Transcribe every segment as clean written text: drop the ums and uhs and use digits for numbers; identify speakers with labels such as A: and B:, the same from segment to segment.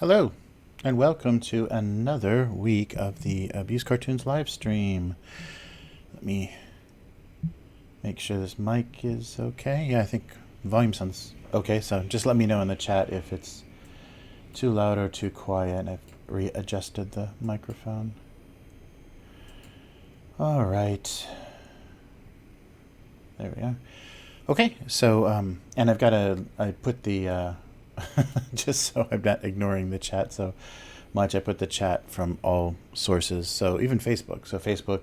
A: Hello, and welcome to another week of the Abuse Cartoons live stream. Let me make sure this mic is okay. Yeah, I think volume sounds okay, so just let me know in the chat if it's too loud or too quiet. I've readjusted the microphone. All right. There we are. Okay, so, and I've got I put the, just so I'm not ignoring the chat so much, I put the chat from all sources, so even Facebook. So Facebook,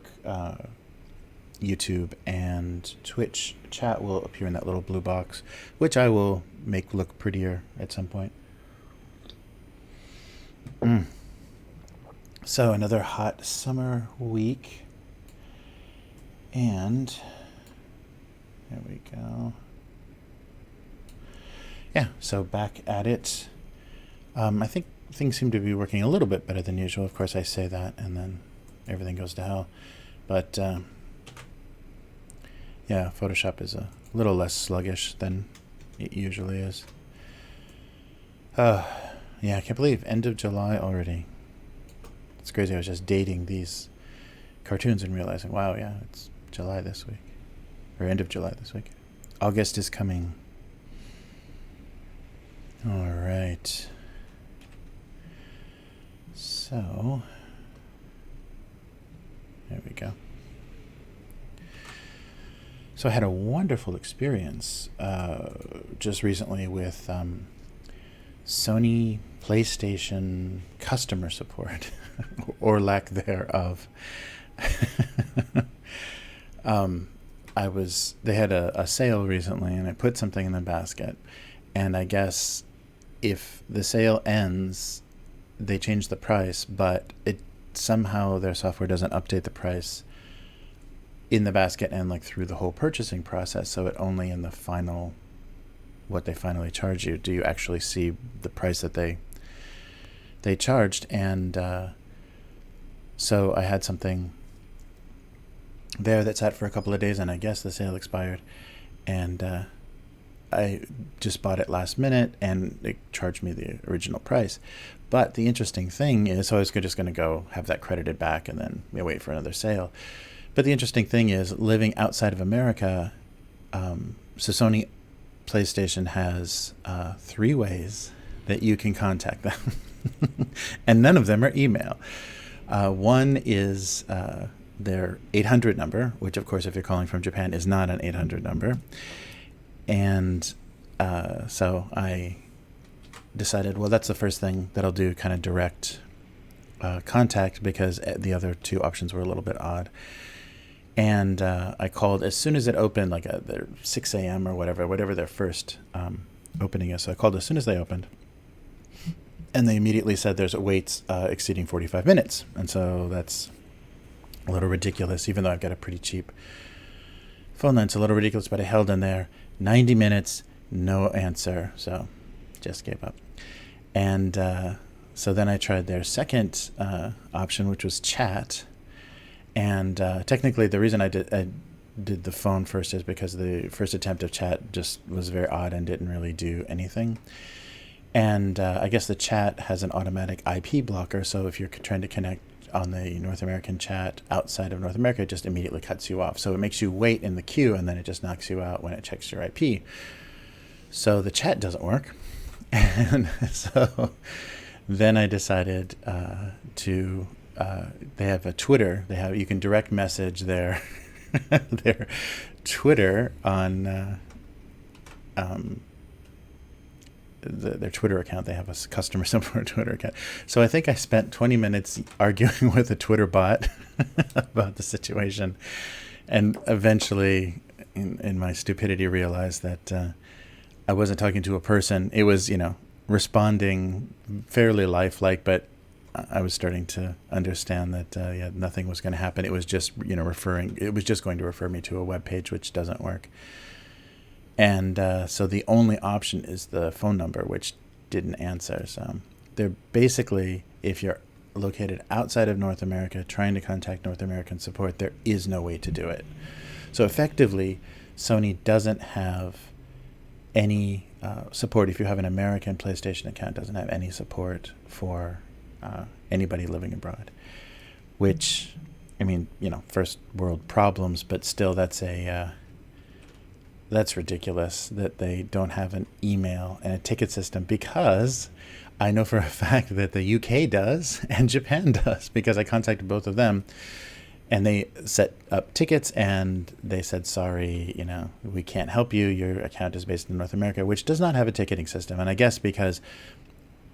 A: YouTube, and Twitch chat will appear in that little blue box, which I will make look prettier at some point. So another hot summer week, and there we go. Yeah, so back at it. I think things seem to be working a little bit better than usual. Of course, I say that, and then everything goes to hell. But, yeah, Photoshop is a little less sluggish than it usually is. Yeah, I can't believe end of July already. It's crazy. I was just dating these cartoons and realizing, wow, yeah, it's July this week. Or end of July this week. August is coming. All right. So, there we go. So I had a wonderful experience just recently with Sony PlayStation customer support, or lack thereof. They had a sale recently, and I put something in the basket, and I guess if the sale ends, they change the price, but it somehow their software doesn't update the price in the basket and like through the whole purchasing process. So it only in the final, what they finally charge you, do you actually see the price that they charged. And so I had something there that sat for a couple of days, and I guess the sale expired, and I just bought it last minute, and it charged me the original price. But the interesting thing is, so I was just going to go have that credited back and then wait for another sale. But the interesting thing is, living outside of America, so Sony PlayStation has 3 ways that you can contact them. And none of them are email. One is their 800 number, which of course, if you're calling from Japan, is not an 800 number. And so I decided, well, that's the first thing that I'll do, kind of direct contact, because the other 2 options were a little bit odd. And I called as soon as it opened, like their 6 a.m. or whatever their first opening is. So I called as soon as they opened. And they immediately said there's a waits exceeding 45 minutes. And so that's a little ridiculous, even though I've got a pretty cheap phone line. It's a little ridiculous, but I held in there 90 minutes, no answer. So just gave up. And so then I tried their second option, which was chat. And technically, the reason I did the phone first is because the first attempt of chat just was very odd and didn't really do anything. And I guess the chat has an automatic IP blocker, so if you're trying to connect on the North American chat outside of North America, it just immediately cuts you off. So it makes you wait in the queue, and then it just knocks you out when it checks your IP. So the chat doesn't work. And so then I decided to... they have a Twitter. You can direct message their their Twitter on their Twitter account. They have a customer support Twitter account. So I think I spent 20 minutes arguing with a Twitter bot about the situation, and eventually, in my stupidity, realized that I wasn't talking to a person. It was, responding fairly lifelike, but I was starting to understand that nothing was going to happen. It was just it was just going to refer me to a web page, which doesn't work. And so the only option is the phone number, which didn't answer. So they're basically, if you're located outside of North America trying to contact North American support, there is no way to do it. So effectively, Sony doesn't have any support. If you have an American PlayStation account, doesn't have any support for anybody living abroad, which, first world problems, but still that's ridiculous that they don't have an email and a ticket system, because I know for a fact that the UK does and Japan does, because I contacted both of them and they set up tickets and they said, sorry, we can't help you. Your account is based in North America, which does not have a ticketing system. And I guess because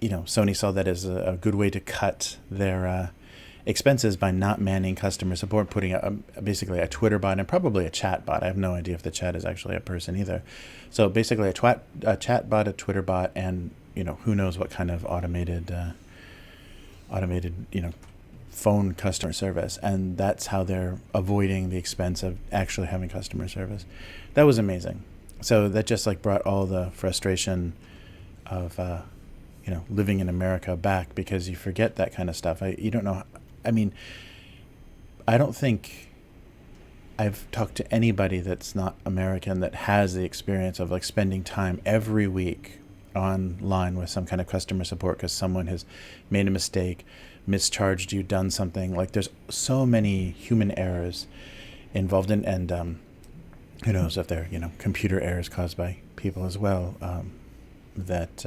A: Sony saw that as a good way to cut their expenses by not manning customer support, putting basically a Twitter bot and probably a chat bot. I have no idea if the chat is actually a person either. So basically a chat bot, a Twitter bot, and who knows what kind of automated phone customer service. And that's how they're avoiding the expense of actually having customer service. That was amazing. So that just brought all the frustration of living in America back, because you forget that kind of stuff. You don't know. I don't think I've talked to anybody that's not American that has the experience of spending time every week online with some kind of customer support because someone has made a mistake, mischarged you, done something. There's so many human errors involved in, and who knows if they're computer errors caused by people as well, that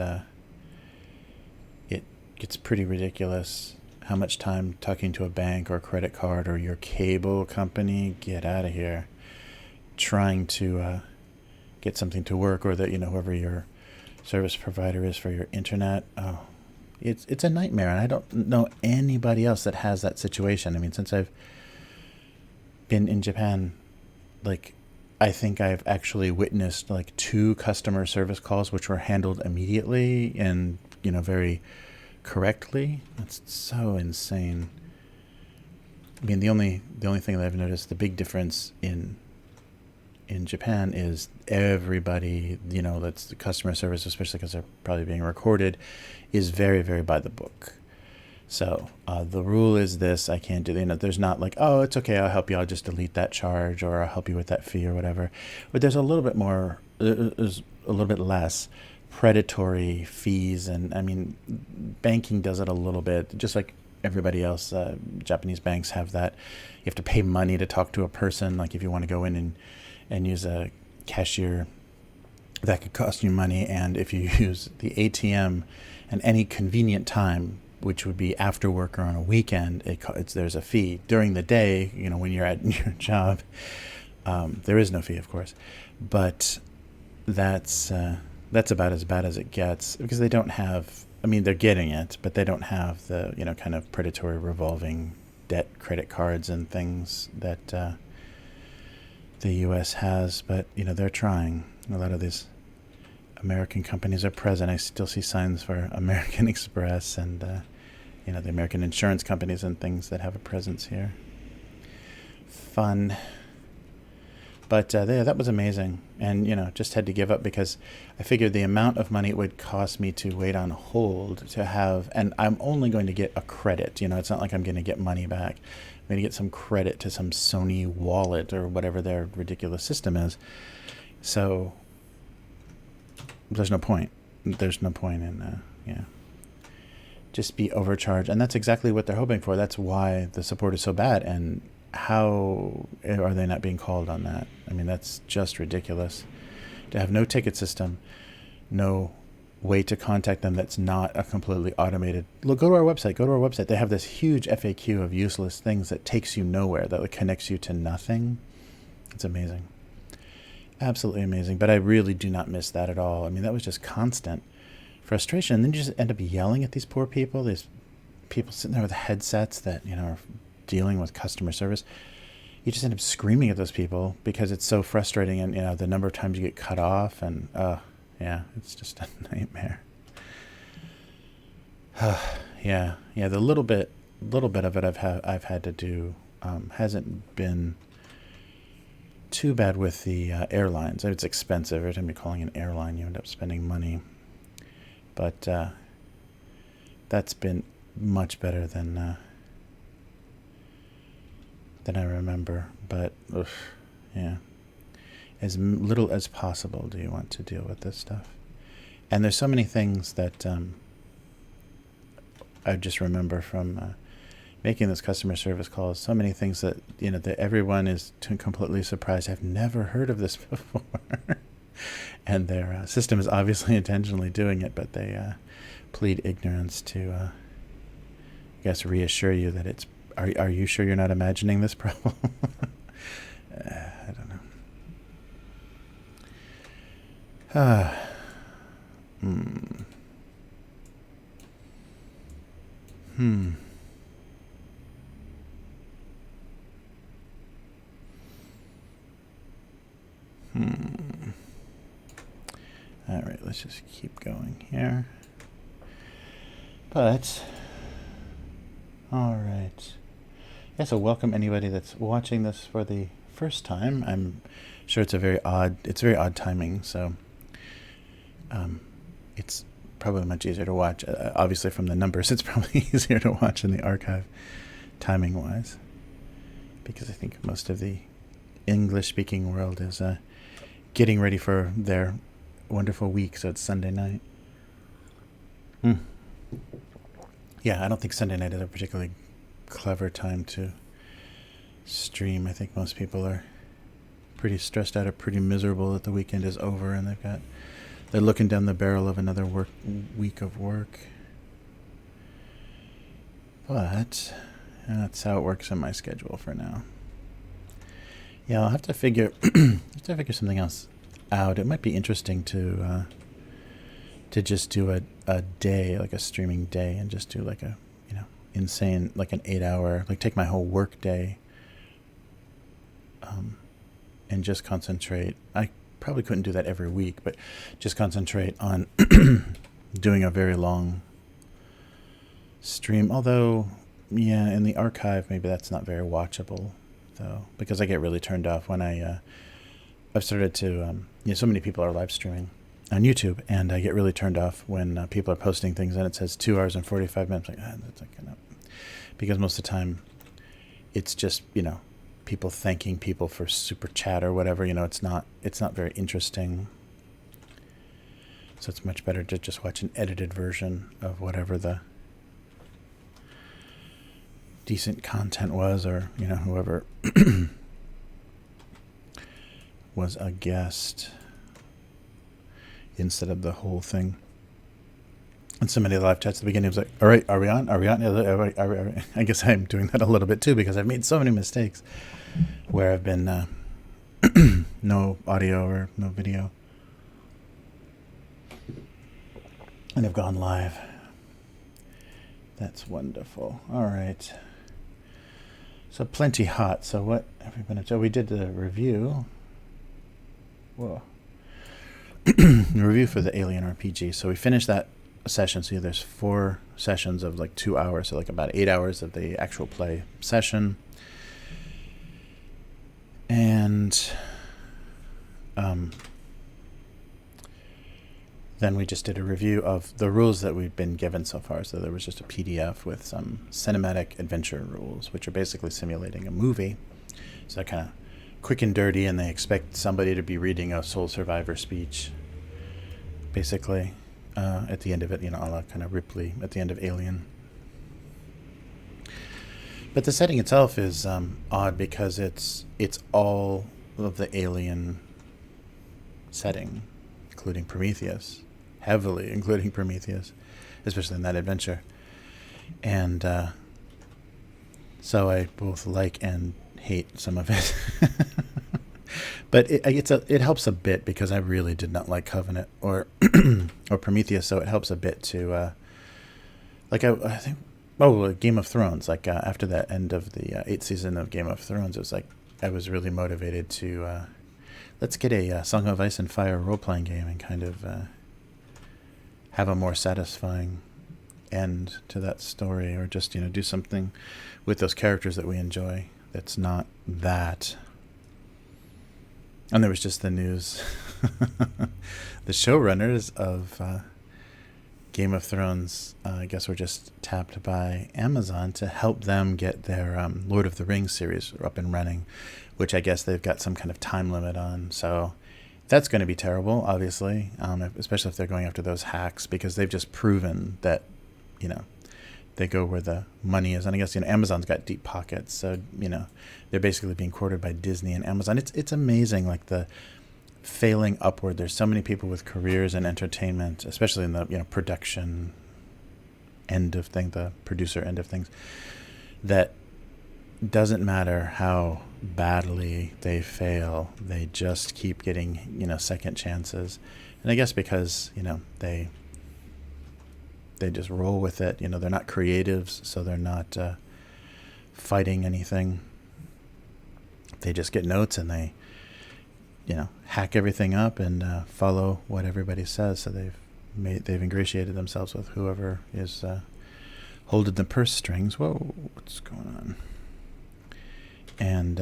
A: it gets pretty ridiculous how much time talking to a bank or credit card or your cable company, get out of here, trying to get something to work, or that whoever your service provider is for your internet. Oh, it's a nightmare, and I don't know anybody else that has that situation. Since I've been in Japan, I think I've actually witnessed 2 customer service calls which were handled immediately and very correctly. That's so insane. The only thing that I've noticed, the big difference in Japan is everybody, that's the customer service, especially because they're probably being recorded, is very, very by the book. So the rule is this: I can't do there's not oh, it's okay, I'll help you, I'll just delete that charge, or I'll help you with that fee or whatever. But there's a little bit more, there's a little bit less predatory fees, and banking does it a little bit, just like everybody else. Japanese banks have that. You have to pay money to talk to a person. If you want to go in and use a cashier, that could cost you money. And if you use the ATM at any convenient time, which would be after work or on a weekend, there's a fee. During the day, when you're at your job, there is no fee, of course. But that's about as bad as it gets, because they don't have, they're getting it, but they don't have the, kind of predatory revolving debt credit cards and things that the U.S. has, but they're trying. A lot of these American companies are present. I still see signs for American Express and the American insurance companies and things that have a presence here. Fun. But that was amazing, and just had to give up because I figured the amount of money it would cost me to wait on hold to have, and I'm only going to get a credit. It's not like I'm going to get money back. I'm going to get some credit to some Sony wallet or whatever their ridiculous system is. So there's no point. There's no point in just be overcharged, and that's exactly what they're hoping for. That's why the support is so bad, and how are they not being called on that? I mean, that's just ridiculous. To have no ticket system, no way to contact them that's not a completely automated... Look, go to our website. They have this huge FAQ of useless things that takes you nowhere, that connects you to nothing. It's amazing. Absolutely amazing. But I really do not miss that at all. I mean, that was just constant frustration. And then you just end up yelling at these poor people, these people sitting there with headsets that, are dealing with customer service. You just end up screaming at those people because it's so frustrating, and the number of times you get cut off, and it's just a nightmare. The little bit of it I've had to do hasn't been too bad with the airlines. It's expensive. Every time you're calling an airline, you end up spending money. But that's been much better than I remember. But as little as possible do you want to deal with this stuff. And there's so many things that I just remember from making those customer service calls. So many things that that everyone is completely surprised. I've never heard of this before. And their system is obviously intentionally doing it, but they plead ignorance to, I guess, reassure you that it's. Are you sure you're not imagining this problem? I don't know. All right, let's just keep going here. But, all right. Yeah, so welcome anybody that's watching this for the first time. I'm sure it's very odd timing, so it's probably much easier to watch. Obviously from the numbers, it's probably easier to watch in the archive, timing-wise, because I think most of the English-speaking world is getting ready for their wonderful week, so it's Sunday night. Yeah, I don't think Sunday night is a particularly clever time to stream. I think most people are pretty stressed out or pretty miserable that the weekend is over, and they're looking down the barrel of another week of work. But that's how it works in my schedule for now. Yeah, I'll have to figure something else out. It might be interesting to just do a day, like a streaming day, and just do like a insane, like an 8-hour, like take my whole work day and just concentrate. I probably couldn't do that every week, but just concentrate on doing a very long stream. Although, yeah, in the archive, maybe that's not very watchable, though, because I get really turned off when I've started to, so many people are live streaming on YouTube, and I get really turned off when people are posting things and it says 2 hours and 45 minutes. Like, that's not enough. Because most of the time it's just, people thanking people for super chat or whatever, it's not very interesting. So it's much better to just watch an edited version of whatever the decent content was, or, whoever was a guest, instead of the whole thing. And so many of the live chats at the beginning was like, all right, are we on? Are we on? Are we? I guess I'm doing that a little bit too, because I've made so many mistakes where I've been no audio or no video, and I've gone live. That's wonderful. All right. So plenty hot. So what have we been up to? We did the review. Whoa. The review for the Alien RPG. So we finished that session. So there's 4 sessions of like 2 hours. So like about 8 hours of the actual play session. And then we just did a review of the rules that we've been given so far. So there was just a PDF with some cinematic adventure rules, which are basically simulating a movie. So they're kind of quick and dirty, and they expect somebody to be reading a Soul Survivor speech, basically, at the end of it, a la kind of Ripley at the end of Alien. But the setting itself is odd because it's all of the Alien setting, including Prometheus, heavily including Prometheus, especially in that adventure. And so I both like and hate some of it. But it helps a bit because I really did not like Covenant or or Prometheus, so it helps a bit to I think Game of Thrones. Like after that end of the 8th season of Game of Thrones, it was like I was really motivated to let's get a Song of Ice and Fire role-playing game and kind of have a more satisfying end to that story, or just do something with those characters that we enjoy that's not that. And there was just the news. The showrunners of Game of Thrones, I guess, were just tapped by Amazon to help them get their Lord of the Rings series up and running, which I guess they've got some kind of time limit on. So that's going to be terrible, obviously, especially if they're going after those hacks, because they've just proven that, they go where the money is. And I guess, Amazon's got deep pockets. So, they're basically being courted by Disney and Amazon. It's amazing, like the failing upward. There's so many people with careers in entertainment, especially in the, production end of things, the producer end of things, that doesn't matter how badly they fail, they just keep getting, second chances. And I guess because, they just roll with it. They're not creatives, so they're not fighting anything. They just get notes and they, hack everything up and follow what everybody says. So they've ingratiated themselves with whoever is holding the purse strings. Whoa, what's going on? And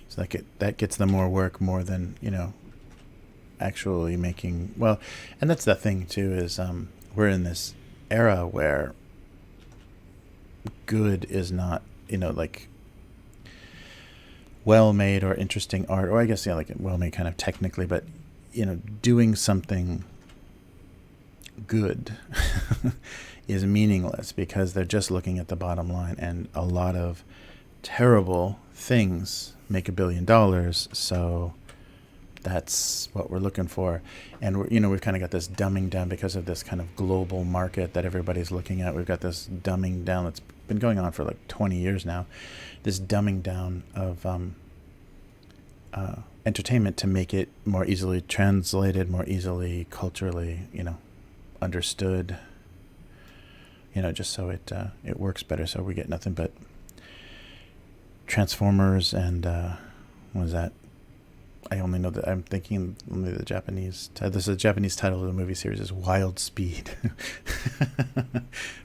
A: so that gets them more work, more than actually making well. And that's the thing too, is we're in this era where good is not like well made or interesting art, or I guess like well made kind of technically, but doing something good is meaningless because they're just looking at the bottom line, and a lot of terrible things make $1 billion. So that's what we're looking for. And we've kind of got this dumbing down because of this kind of global market that everybody's looking at. We've got this dumbing down that's been going on for like 20 years now. This dumbing down of entertainment to make it more easily translated, more easily culturally, understood. Just so it works better. So we get nothing but Transformers and what was that? I only know that I'm thinking only the Japanese. This is the Japanese title of the movie series is Wild Speed.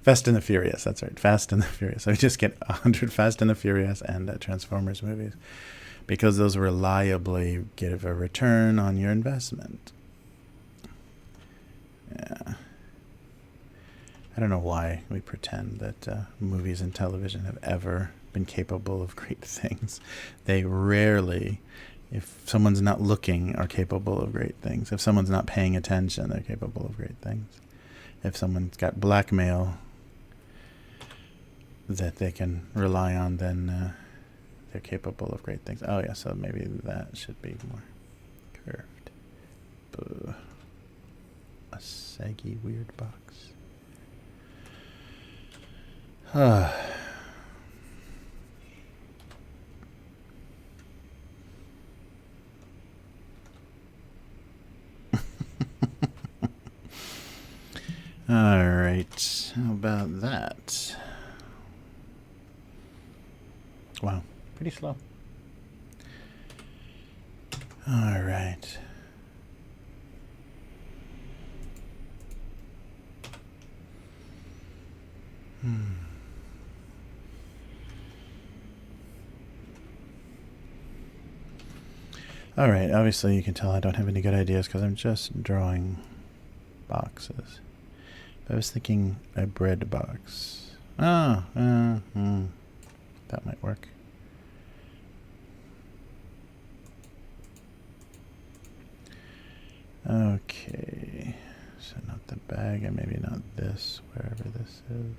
A: Fast and the Furious. That's right, Fast and the Furious. So we just get 100 Fast and the Furious and Transformers movies because those reliably give a return on your investment. Yeah. I don't know why we pretend that movies and television have ever been capable of great things. They rarely, if someone's not looking, are capable of great things. If someone's not paying attention, they're capable of great things. If someone's got blackmail that they can rely on, then they're capable of great things. Oh yeah, so maybe that should be more curved. Boo. A saggy weird box. All right, how about that? Wow, pretty slow. All right. All right, obviously you can tell I don't have any good ideas because I'm just drawing boxes. I was thinking a bread box. That might work. Okay, so not the bag, and maybe not this, wherever this is.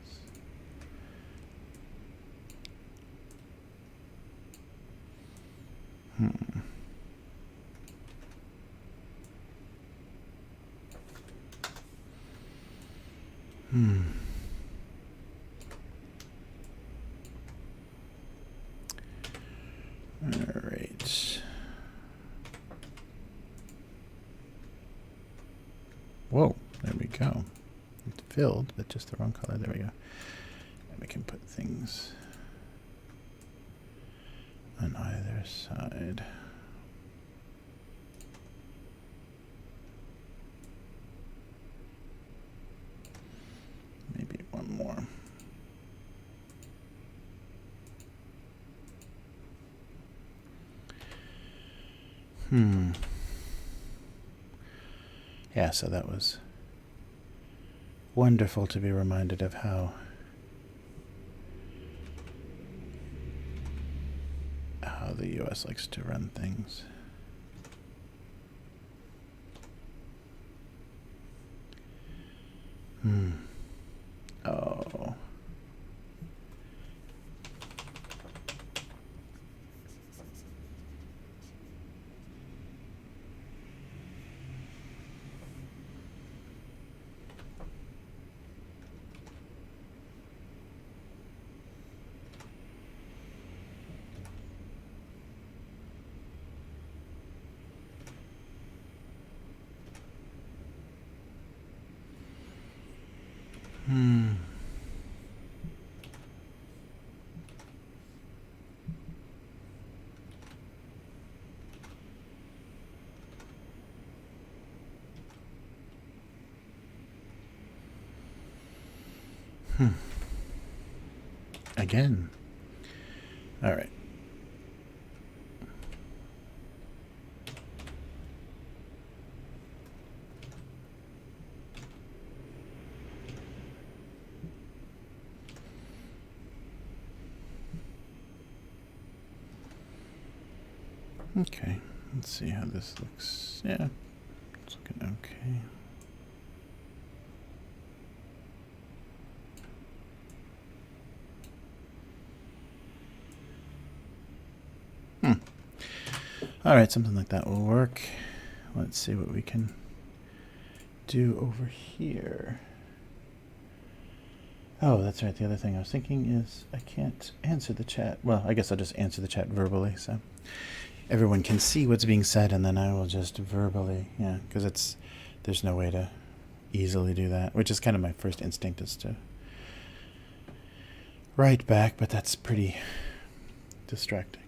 A: All right. Whoa, there we go. It's filled, but just the wrong color. There we go. And we can put things on either side. Maybe one more. Yeah, so that was wonderful to be reminded of how the US likes to run things. Oh. Again. All right. Okay, let's see how this looks. Yeah, it's looking okay. All right, something like that will work. Let's see what we can do over here. Oh, that's right. The other thing I was thinking is I can't answer the chat. Well, I guess I'll just answer the chat verbally, so everyone can see what's being said, and then I will just verbally, yeah, because there's no way to easily do that, which is kind of my first instinct is to write back, but that's pretty distracting.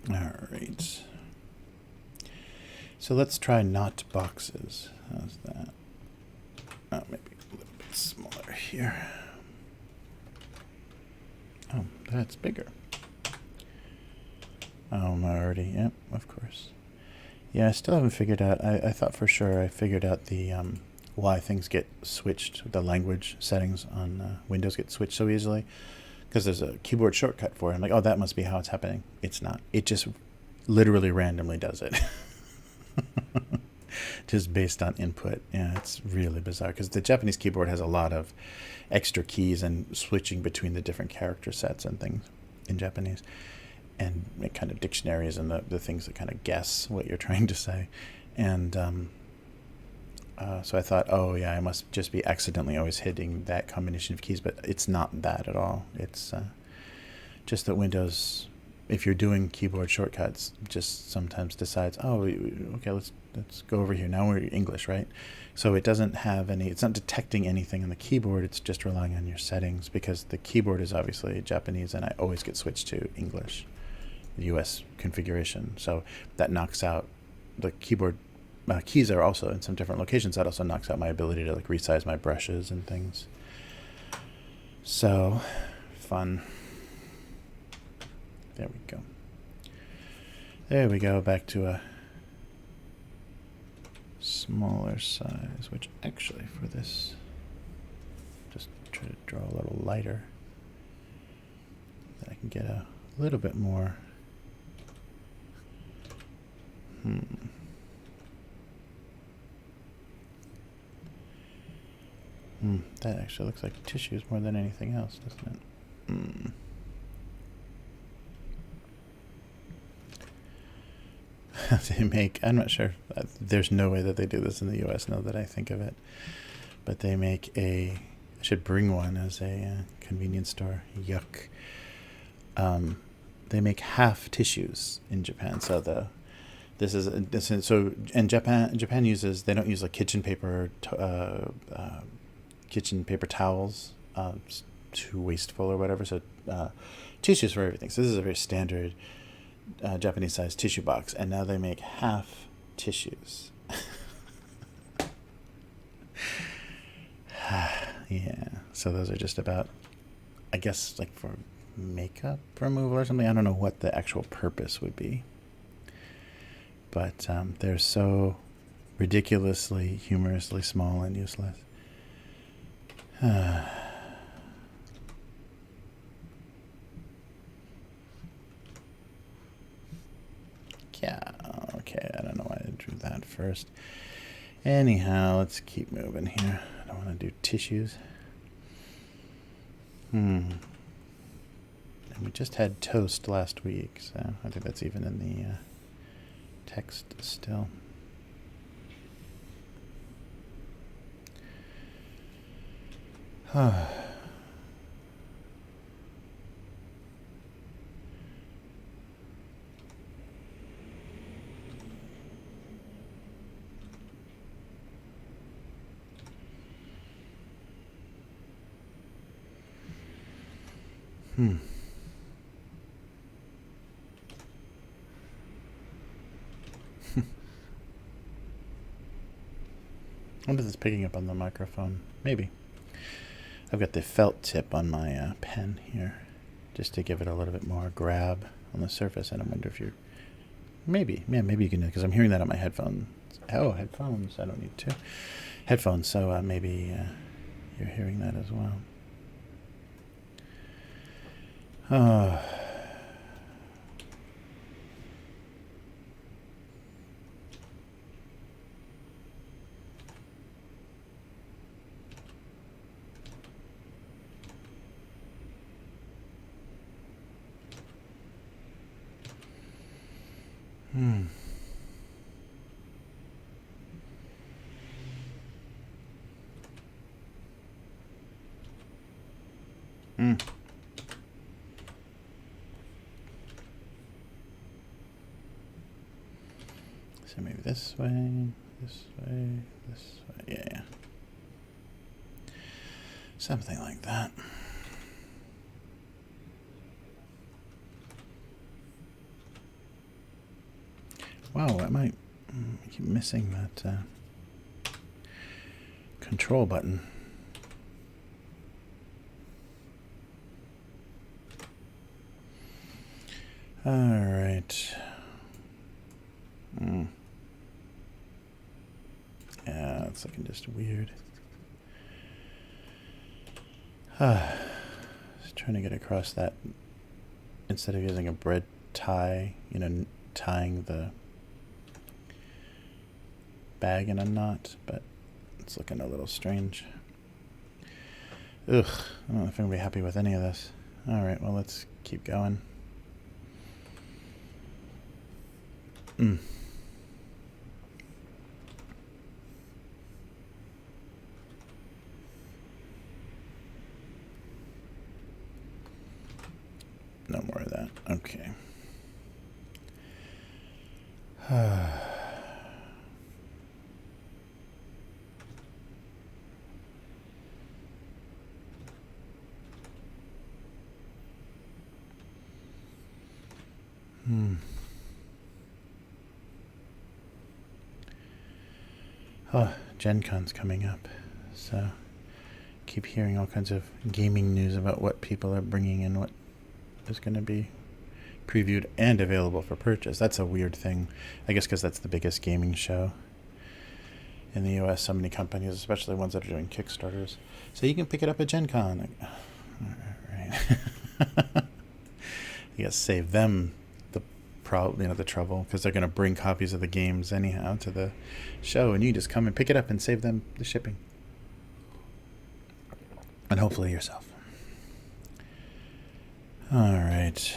A: All right. So let's try not boxes. How's that? Oh, maybe a little bit smaller here. Oh, that's bigger. Oh, already. Yep, of course. Yeah, I still haven't figured out. I thought for sure I figured out the why things get switched, the language settings on Windows get switched so easily, because there's a keyboard shortcut for it. I'm like, oh, that must be how it's happening. It's not. It just literally randomly does it. Just based on input. Yeah, it's really bizarre because the Japanese keyboard has a lot of extra keys and switching between the different character sets and things in Japanese, and kind of dictionaries and the things that kind of guess what you're trying to say. And so I thought, oh yeah, I must just be accidentally always hitting that combination of keys, but it's not that at all. It's just that Windows, if you're doing keyboard shortcuts, just sometimes decides, oh, okay, let's let's go over here. Now we're English, right? So it doesn't have any, it's not detecting anything on the keyboard. It's just relying on your settings because the keyboard is obviously Japanese and I always get switched to English, the US configuration. So that knocks out the keyboard keys are also in some different locations. That also knocks out my ability to like resize my brushes and things. So fun. There we go. There we go. Back to a smaller size, which actually for this, just try to draw a little lighter. That I can get a little bit more. That actually looks like tissues more than anything else, doesn't it? They make, I'm not sure, there's no way that they do this in the US now that I think of it, but they make I should bring one as a convenience store, yuck. They make half tissues in Japan, so and Japan uses, they don't use like kitchen paper towels, too wasteful or whatever, so tissues for everything. So this is a very standard Japanese sized tissue box, and now they make half tissues. Yeah, so those are just about, I guess, like for makeup removal or something. I don't know what the actual purpose would be, but they're so ridiculously, humorously small and useless. Yeah, okay, I don't know why I drew that first. Anyhow, let's keep moving here. I don't want to do tissues. And we just had toast last week, so I think that's even in the text still. I wonder if it's picking up on the microphone. Maybe. I've got the felt tip on my pen here, just to give it a little bit more grab on the surface, and I wonder if you're... Maybe you can, because I'm hearing that on my headphones. Oh, headphones, I don't need two. Headphones, so maybe you're hearing that as well. So maybe this way, this way, this way. Yeah. Something like that. Wow, I keep missing that control button. All right. Yeah, it's looking just weird. Just trying to get across that instead of using a bread tie, tying the bag in a knot, but it's looking a little strange. Ugh, I don't know if I'm going to be happy with any of this. All right, well, let's keep going. No more of that. Okay. Oh, Gen Con's coming up, so keep hearing all kinds of gaming news about what people are bringing and what is going to be previewed and available for purchase. That's a weird thing, I guess, because that's the biggest gaming show in the US. So many companies, especially ones that are doing Kickstarters, so you can pick it up at Gen Con. Right. You gotta save them the trouble, because they're going to bring copies of the games anyhow to the show, and you just come and pick it up and save them the shipping, and hopefully yourself. All right.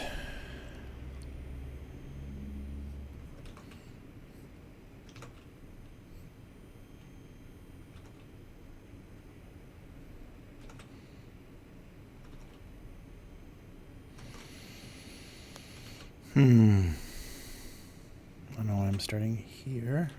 A: I don't know why I'm starting here.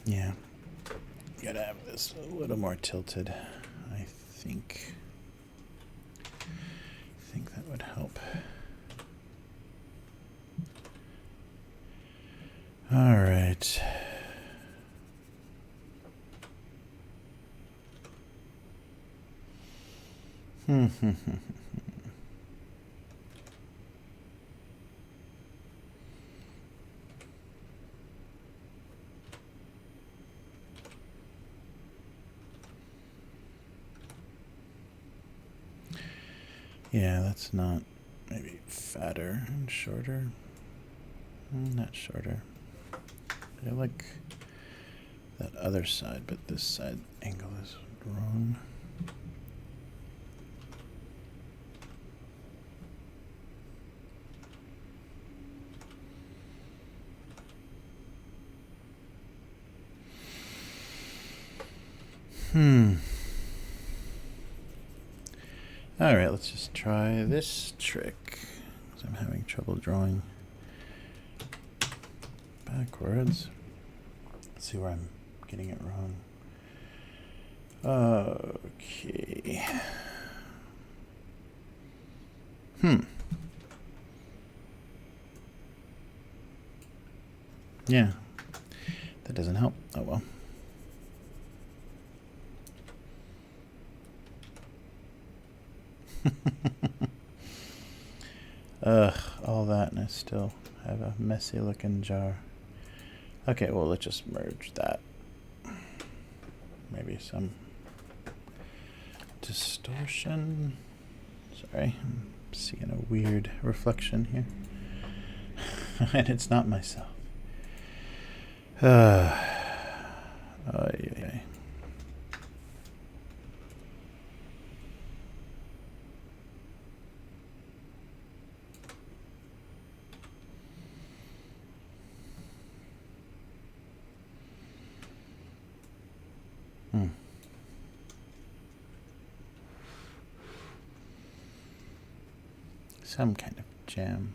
A: Yeah, you gotta have this a little more tilted, I think. I think that would help. All right. Yeah, that's not, maybe fatter and shorter. Not shorter. I like that other side, but this side angle is wrong. All right, let's just try this trick, because I'm having trouble drawing backwards. Let's see where I'm getting it wrong. Okay. Yeah, that doesn't help. Oh well. All that, and I still have a messy looking jar. Okay, well, let's just merge that. Maybe some distortion. Sorry, I'm seeing a weird reflection here. And it's not myself. Yeah. Some kind of jam.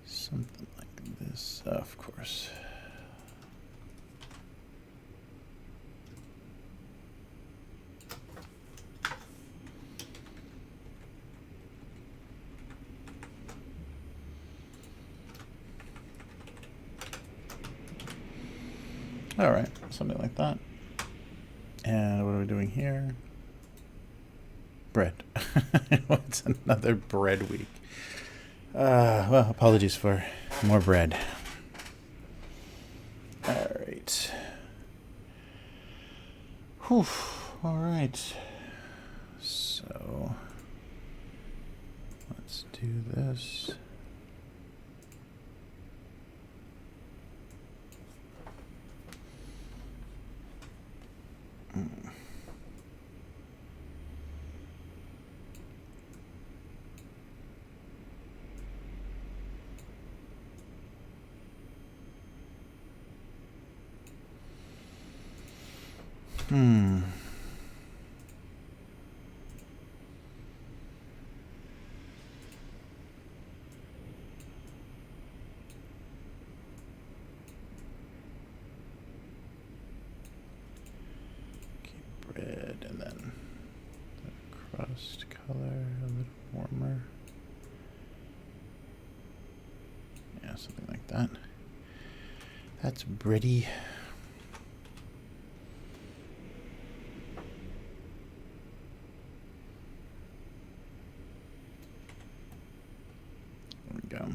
A: Something like this, of course. All right, something like that. And what are we doing here? Bread. It's another bread week. Well, apologies for more bread. All right. Whew. All right. So let's do this. Hmm. Keep red and then the crust color a little warmer. Yeah, something like that. That's pretty. There we go.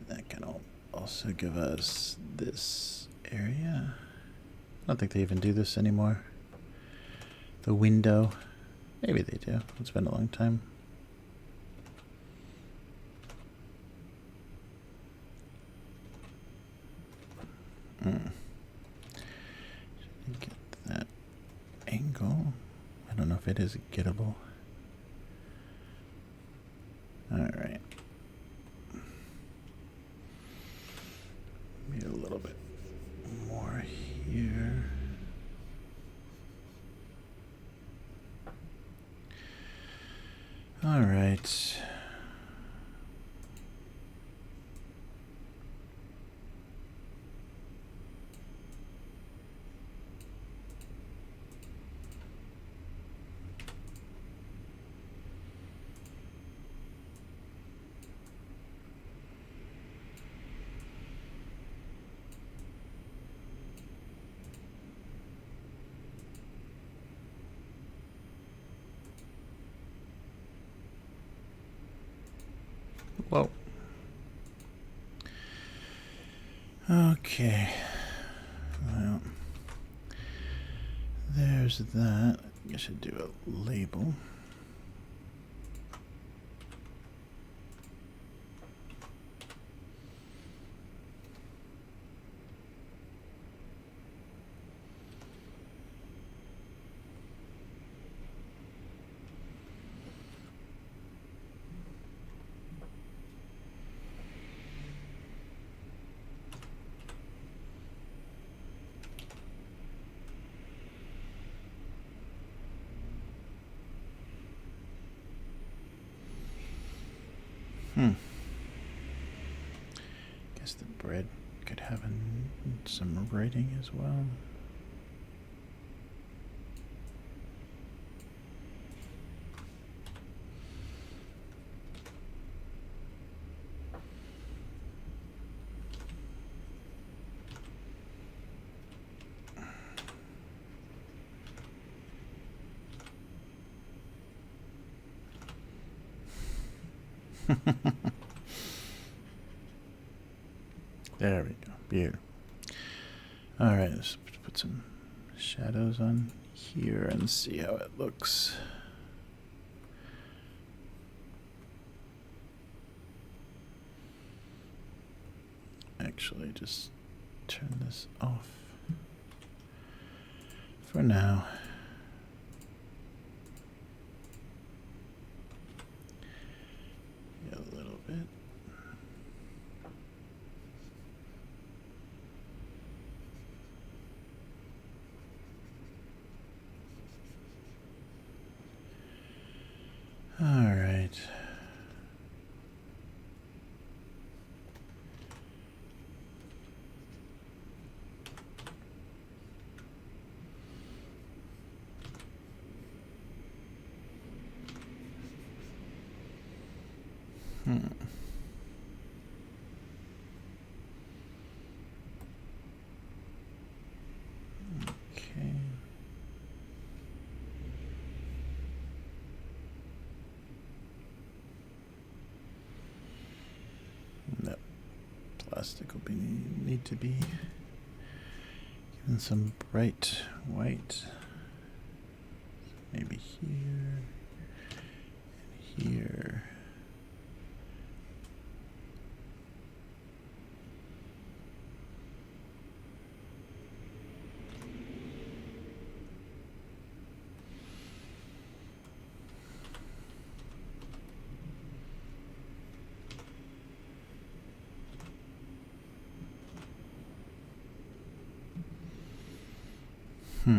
A: That can also give us this area. I don't think they even do this anymore. The window. Maybe they do. It's been a long time. Get that angle. I don't know if it is gettable. Alright. Maybe a little bit more here. Alright. Whoa. Okay. Well, there's that. I should do a label. Guess the bread could have some writing as well. There we go. Beautiful. All right, let's put some shadows on here and see how it looks. Actually, just turn this off for now. Yeah, a little bit. All right. Okay. That plastic will need to be given some bright white. Maybe here and here. All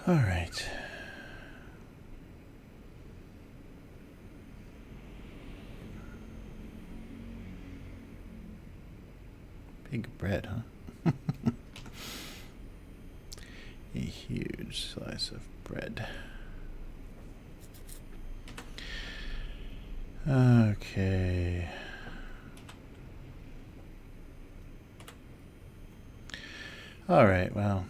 A: right. Big bread, huh? A huge slice of bread. Okay. All right, well,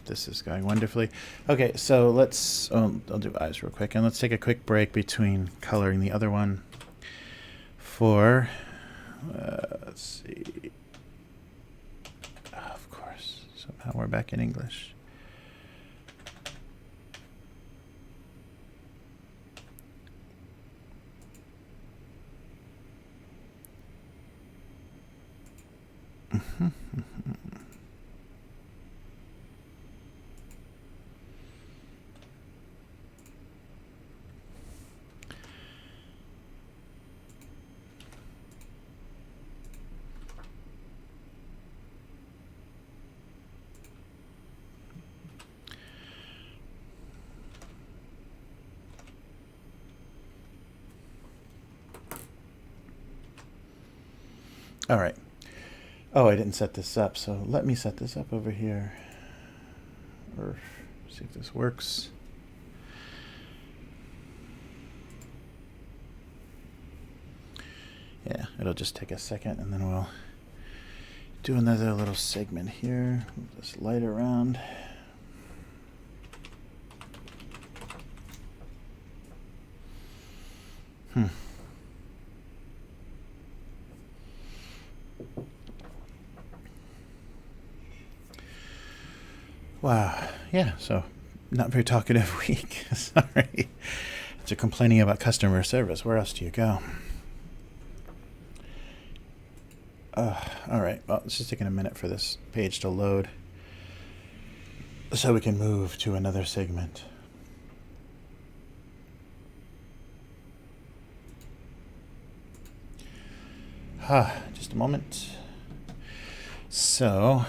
A: this is going wonderfully. Okay, so let's, I'll do eyes real quick, and let's take a quick break between coloring the other one for, let's see, of course, somehow we're back in English. All right. Oh, I didn't set this up, so let me set this up over here. Or see if this works. Yeah, it'll just take a second, and then we'll do another little segment here. Move this light around. Wow. Yeah, so not very talkative week. Sorry. You're complaining about customer service. Where else do you go? All right. Well, it's just taking a minute for this page to load so we can move to another segment. Just a moment. So,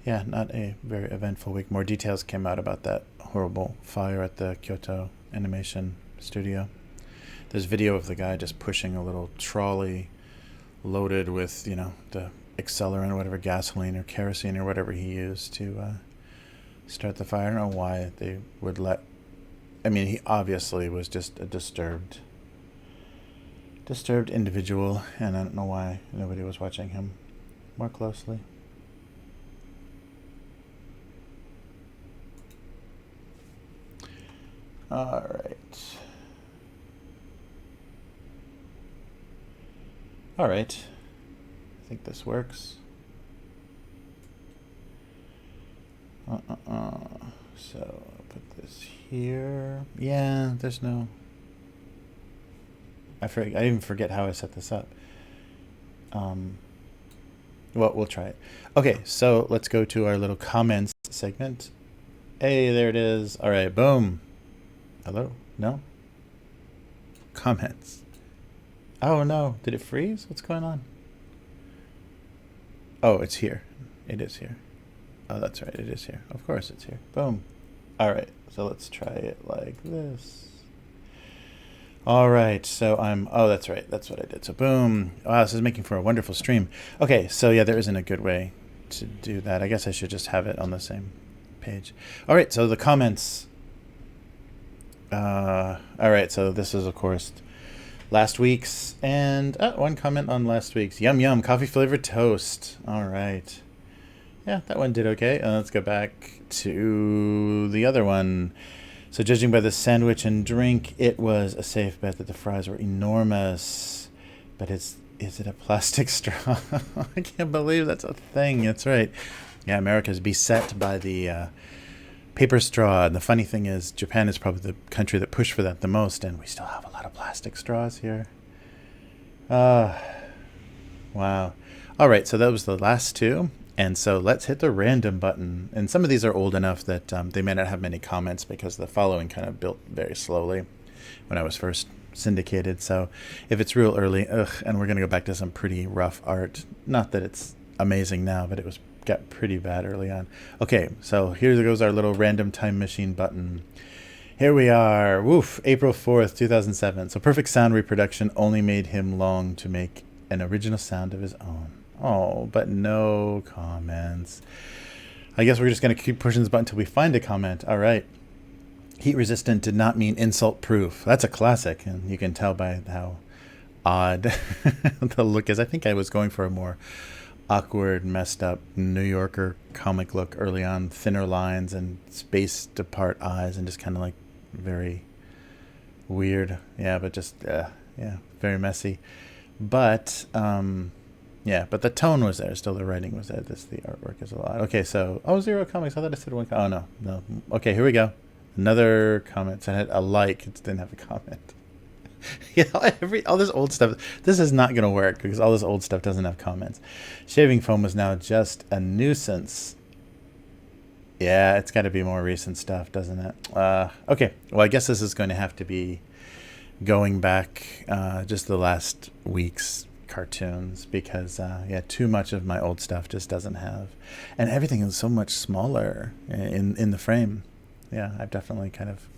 A: yeah, not a very eventful week. More details came out about that horrible fire at the Kyoto Animation Studio. There's video of the guy just pushing a little trolley loaded with, you know, the accelerant or whatever, gasoline or kerosene or whatever he used to start the fire. I don't know why they would let... I mean, he obviously was just a disturbed individual, and I don't know why nobody was watching him more closely. All right. All right. I think this works. So I'll put this here. Yeah, there's no... I even forget how I set this up. Well, we'll try it. Okay, so let's go to our little comments segment. Hey, there it is. All right, boom. Hello? No? Comments. Oh, no. Did it freeze? What's going on? Oh, it's here. It is here. Oh, that's right. It is here. Of course it's here. Boom. All right, so let's try it like this. All right, so oh, that's right. That's what I did. So boom. Wow, this is making for a wonderful stream. Okay, so yeah, there isn't a good way to do that. I guess I should just have it on the same page. All right, so the comments. All right, so this is, of course, last week's. And one comment on last week's. Yum, yum, coffee-flavored toast. All right. Yeah, that one did okay. Let's go back to the other one. So judging by the sandwich and drink, it was a safe bet that the fries were enormous. But is it a plastic straw? I can't believe that's a thing. That's right. Yeah, America's beset by the paper straw. And the funny thing is, Japan is probably the country that pushed for that the most, and we still have a lot of plastic straws here. Wow. All right, so that was the last two. And so let's hit the random button. And some of these are old enough that they may not have many comments because the following kind of built very slowly. when I was first syndicated. So if it's real early, and we're going to go back to some pretty rough art. Not that it's amazing now, but it got pretty bad early on. Okay, so here goes our little random time machine button. Here we are. Woof, April 4th, 2007. So Perfect Sound Reproduction only made him long to make an original sound of his own. Oh, but no comments. I guess we're just going to keep pushing this button until we find a comment. All right. Heat resistant did not mean insult proof. That's a classic, and you can tell by how odd the look is. I think I was going for a more awkward, messed up New Yorker comic look early on. Thinner lines and spaced apart eyes and just kind of like very weird. Yeah, but just, very messy. But, yeah, but the tone was there. Still, the writing was there. The artwork is a lot. Okay, so, Zero Comics. I thought I said one. Oh, no. Okay, here we go. Another comment. So I had a like. It didn't have a comment. All this old stuff. This is not going to work because all this old stuff doesn't have comments. Shaving foam is now just a nuisance. Yeah, it's got to be more recent stuff, doesn't it? Okay. Well, I guess this is going to have to be going back just the last week's cartoons because too much of my old stuff just doesn't have, and everything is so much smaller in the frame. Yeah, I've definitely kind of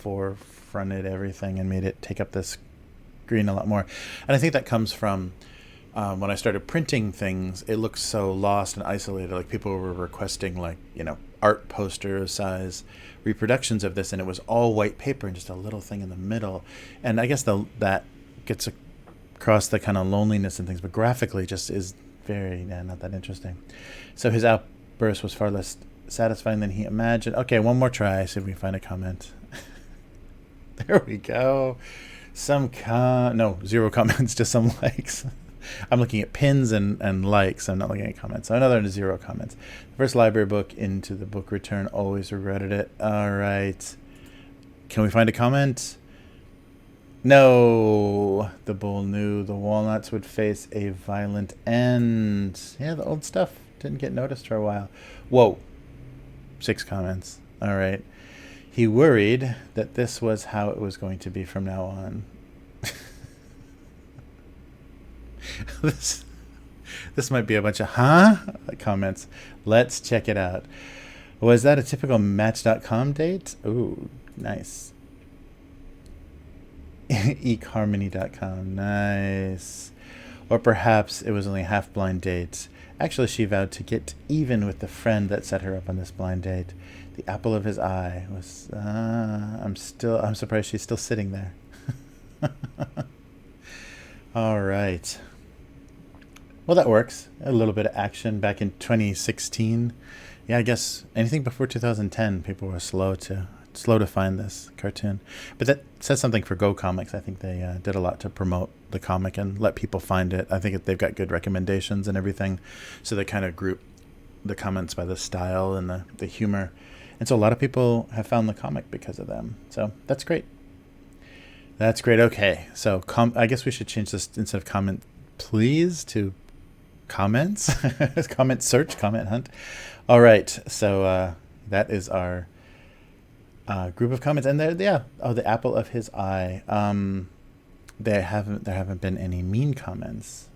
A: forefronted everything and made it take up the screen a lot more, and I think that comes from when I started printing things. It looks so lost and isolated. Like people were requesting art poster size reproductions of this, and it was all white paper and just a little thing in the middle, and I guess that gets across the kind of loneliness and things, but graphically just is very not that interesting. So his outburst was far less satisfying than he imagined. Okay, one more try, see if we can find a comment. There we go. Zero comments, just some likes. I'm looking at pins and likes. I'm not looking at comments. So another 0 comments. The first library book into the book return, always regretted it. All right. Can we find a comment? No, the bull knew the walnuts would face a violent end. Yeah, the old stuff didn't get noticed for a while. Whoa, 6 comments. All right. He worried that this was how it was going to be from now on. This might be a bunch of comments. Let's check it out. Was that a typical Match.com date? Ooh, nice. eCharmony.com, nice. Or perhaps it was only a half-blind date. Actually, she vowed to get even with the friend that set her up on this blind date. The apple of his eye was. I'm surprised she's still sitting there. All right. Well, that works. A little bit of action back in 2016. Yeah, I guess anything before 2010, people were slow to find this cartoon. But that says something for Go Comics. I think they did a lot to promote the comic and let people find it. I think they've got good recommendations and everything. So they kind of group the comments by the style and the humor. And so a lot of people have found the comic because of them. So that's great. That's great. Okay. So I guess we should change this instead of comment please to comments. Comment search, comment hunt. All right. So that is our group of comments, and the apple of his eye. There haven't been any mean comments.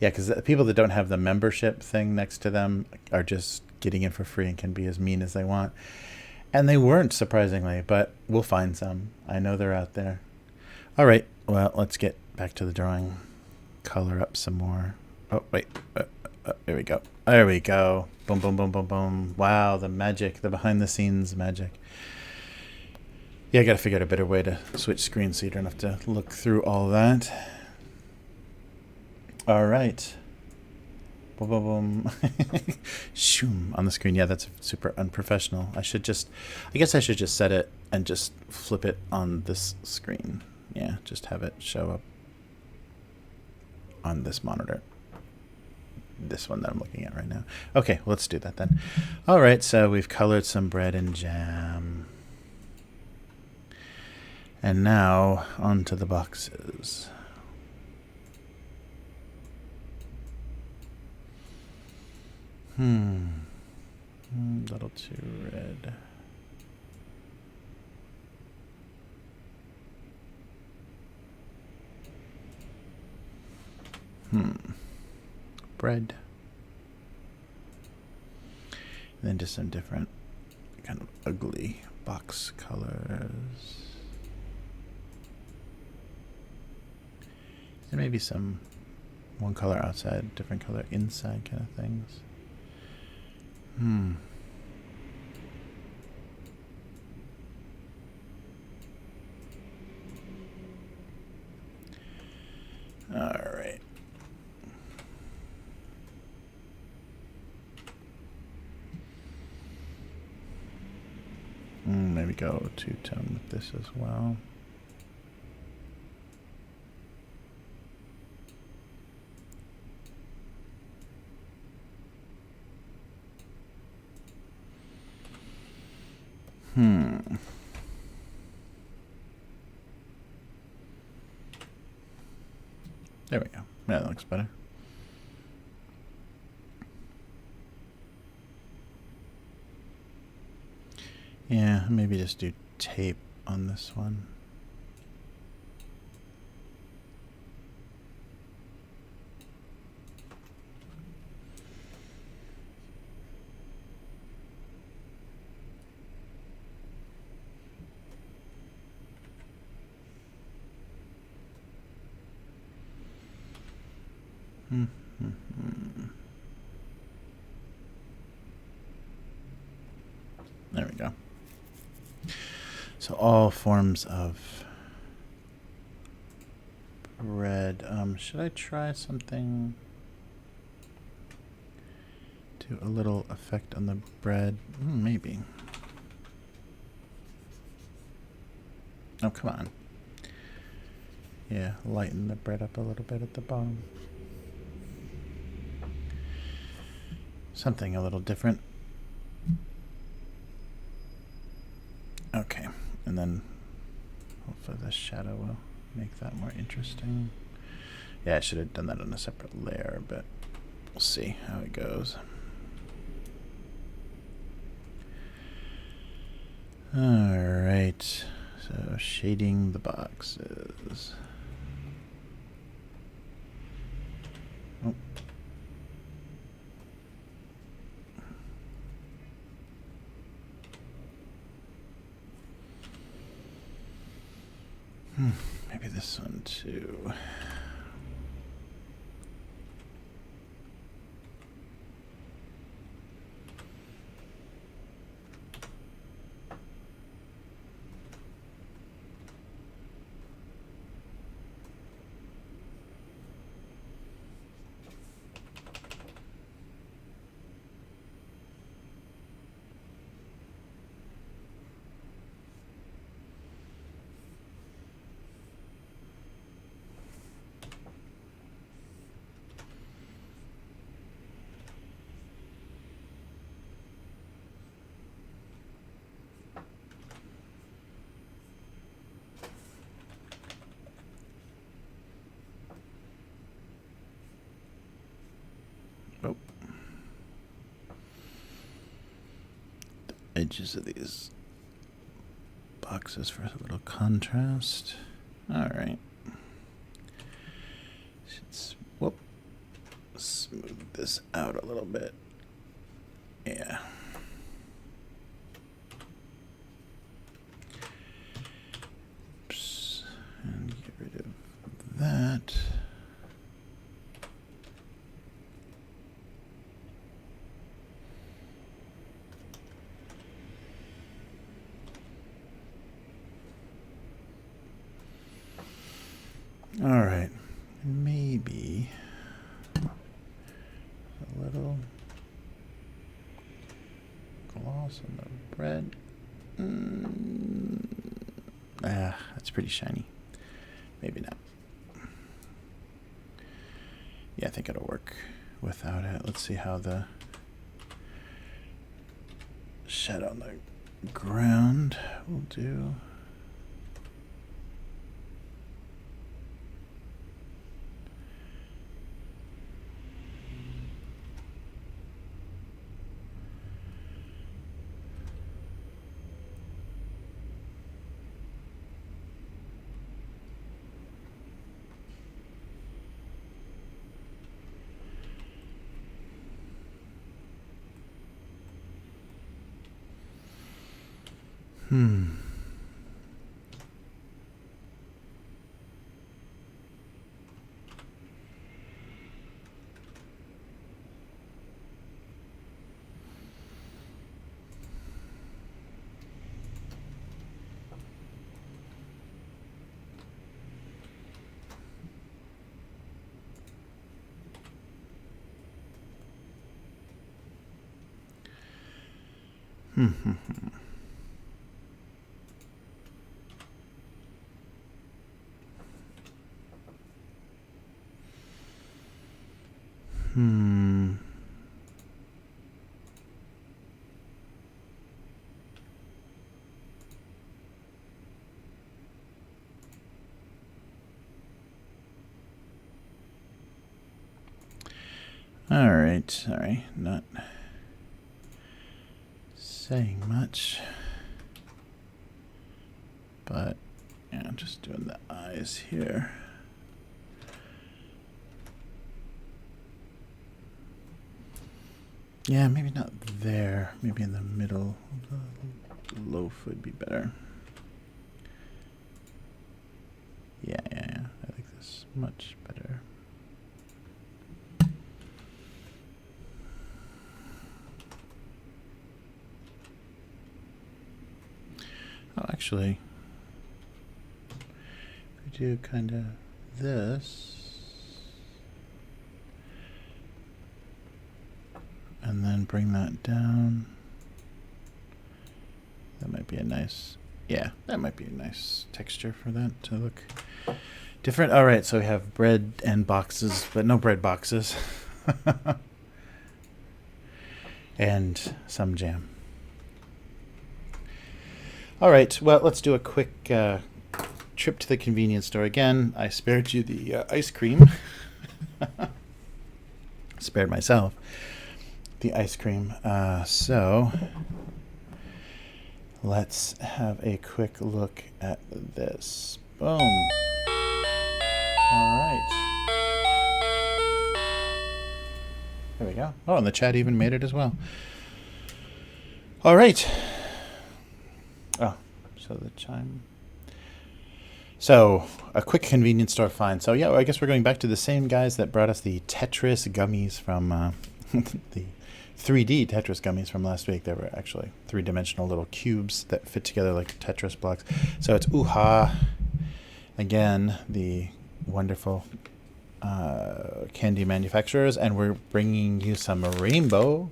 A: Yeah, because the people that don't have the membership thing next to them are just getting in for free and can be as mean as they want. And they weren't, surprisingly, but we'll find some. I know they're out there. All right, well, let's get back to the drawing. Color up some more. Oh, wait. There we go. There we go. Boom, boom, boom, boom, boom. Wow, the magic, the behind-the-scenes magic. Yeah, I got to figure out a better way to switch screens so you don't have to look through all that. All right. Boom, boom, boom. Shoom, on the screen. Yeah, that's super unprofessional. I guess I should just set it and just flip it on this screen. Yeah, just have it show up on this monitor. This one that I'm looking at right now. Okay, well, let's do that then. All right, so we've colored some bread and jam. And now, onto the boxes. Little too red. Bread. And then just some different kind of ugly box colors. And maybe some one color outside, different color inside kind of things. All right. Maybe go two-tone with this as well. There we go. Yeah, that looks better. Yeah, maybe just do tape on this one. There we go. So all forms of bread. Should I try something? Do a little effect on the bread? Maybe. Oh, come on. Yeah, lighten the bread up a little bit at the bottom. Something a little different. Okay, and then hopefully the shadow will make that more interesting. Yeah, I should have done that on a separate layer, but we'll see how it goes. Alright, so shading the boxes. Oh. Maybe this one too. Oh. The edges of these boxes for a little contrast. Alright. Should smooth this out a little bit. Yeah. Oops. And get rid of that. All right, maybe a little gloss on the bread. That's pretty shiny. Maybe not. Yeah, I think it'll work without it. Let's see how the shadow on the ground will do. Hmm. Hmm. All right, sorry, not saying much, but yeah, I'm just doing the eyes here. Yeah, maybe not there. Maybe in the middle. The loaf would be better. Yeah. I like this much better. Oh, actually, we do kind of this. And then bring that down. That might be a nice, yeah, that might be a nice texture for that to look different. All right, so we have bread and boxes, but no bread boxes. And some jam. All right, well, let's do a quick trip to the convenience store again. I spared you the ice cream. Spared myself the ice cream. So let's have a quick look at this. Boom. All right. There we go. Oh, and the chat even made it as well. All right. Oh, so the chime. So a quick convenience store find. So yeah, I guess we're going back to the same guys that brought us the Tetris gummies from the 3D Tetris gummies from last week. They were actually three-dimensional little cubes that fit together like Tetris blocks. So it's Uha, again, the wonderful candy manufacturers, and we're bringing you some rainbow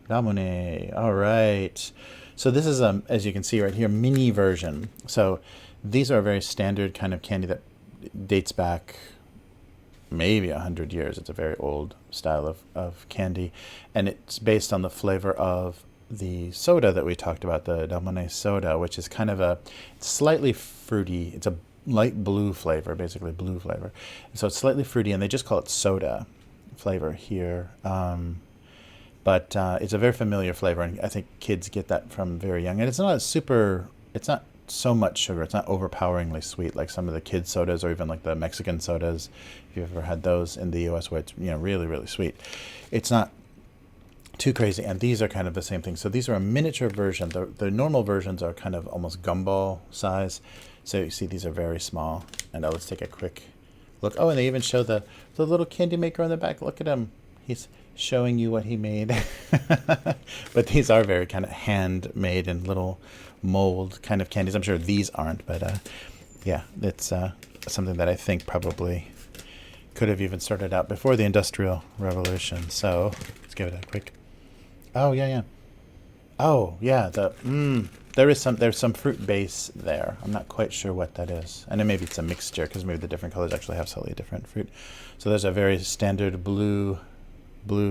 A: ramune. All right. So this is, as you can see right here, mini version. So these are a very standard kind of candy that dates back maybe 100 years. It's a very old style of candy, and it's based on the flavor of the soda that we talked about, the Dalmone soda, which is kind of a slightly fruity. It's a light blue flavor, basically blue flavor. And so it's slightly fruity, and they just call it soda flavor here. But it's a very familiar flavor, and I think kids get that from very young. And it's not so much sugar. It's not overpoweringly sweet like some of the kids sodas, or even like the Mexican sodas, if you've ever had those in the US, where it's really, really sweet. It's not too crazy, and these are kind of the same thing. So these are a miniature version. The normal versions are kind of almost gumball size. So you see these are very small. And now let's take a quick look. Oh, and they even show the little candy maker on the back. Look at him. He's showing you what he made. But these are very kind of handmade and little mold kind of candies. I'm sure these aren't, but yeah, it's something that I think probably could have even started out before the Industrial Revolution. So let's give it a quick. Oh yeah. Oh yeah. There's some fruit base there. I'm not quite sure what that is, and then maybe it's a mixture because maybe the different colors actually have slightly different fruit. So there's a very standard blue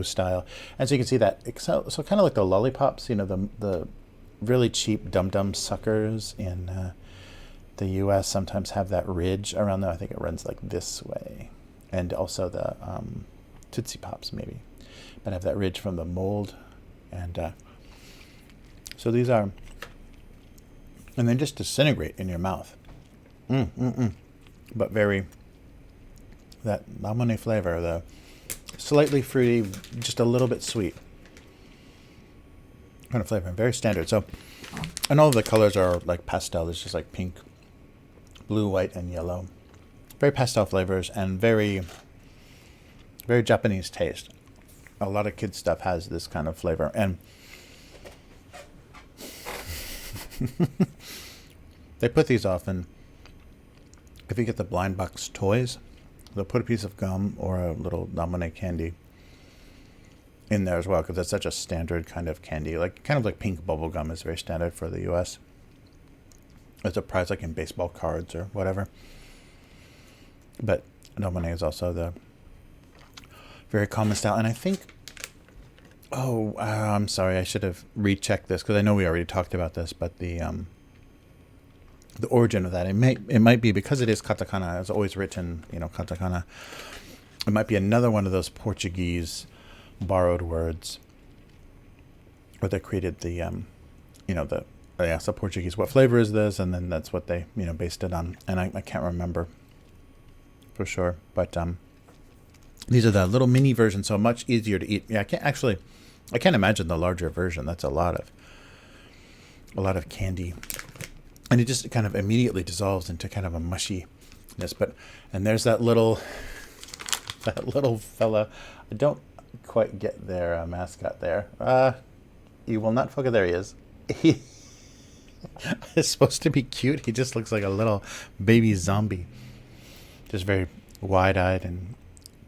A: style, and so you can see that. So kind of like the lollipops, the really cheap Dum Dum suckers in the U.S. sometimes have that ridge around them. I think it runs like this way, and also the Tootsie Pops maybe, but have that ridge from the mold, and so these are, and then just disintegrate in your mouth. But very that lamone flavor, the slightly fruity, just a little bit sweet kind of flavor, very standard. So And all the colors are like pastel. It's just like pink, blue, white, and yellow. Very pastel flavors and very, very Japanese taste. A lot of kids stuff has this kind of flavor. And they put these often, if you get the blind box toys, they'll put a piece of gum or a little Domine candy in there as well, because that's such a standard kind of candy. Like kind of like pink bubble gum is very standard for the US. It's a prize like in baseball cards or whatever. But Domine is also the very common style. And I think, I'm sorry, I should have rechecked this because I know we already talked about this, but the origin of that, it might be because it is katakana. It's always written, katakana. It might be another one of those Portuguese borrowed words, where they created the, they asked the Portuguese, what flavor is this? And then that's what they, based it on. And I can't remember for sure, but these are the little mini versions, so much easier to eat. Yeah, I can't imagine the larger version. That's a lot of candy, and it just kind of immediately dissolves into kind of a mushiness. And there's that little fella. I don't quite get their mascot there. You will not focus. There he is. He is supposed to be cute. He just looks like a little baby zombie, just very wide-eyed and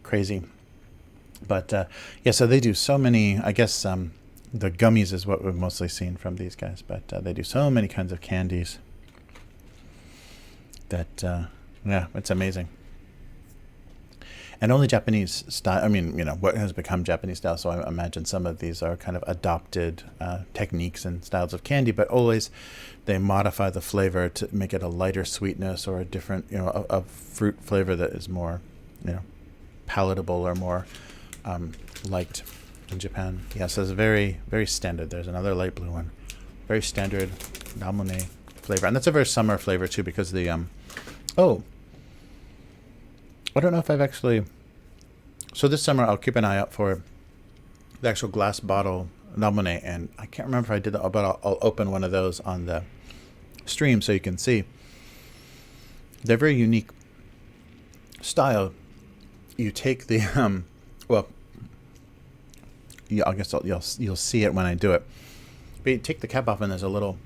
A: crazy. But so they do so many, I guess the gummies is what we've mostly seen from these guys, but they do so many kinds of candies that it's amazing. And only Japanese style, what has become Japanese style, so I imagine some of these are kind of adopted techniques and styles of candy, but always they modify the flavor to make it a lighter sweetness or a different, a fruit flavor that is more, palatable or more liked in Japan. So it's very, very standard. There's another light blue one. Very standard Namune flavor. And that's a very summer flavor too, because the, I don't know if I've actually, so this summer I'll keep an eye out for the actual glass bottle Namune, and I can't remember if I did that, but I'll open one of those on the stream so you can see. They're very unique style. You take the, I guess you'll see it when I do it. But you take the cap off, and there's a little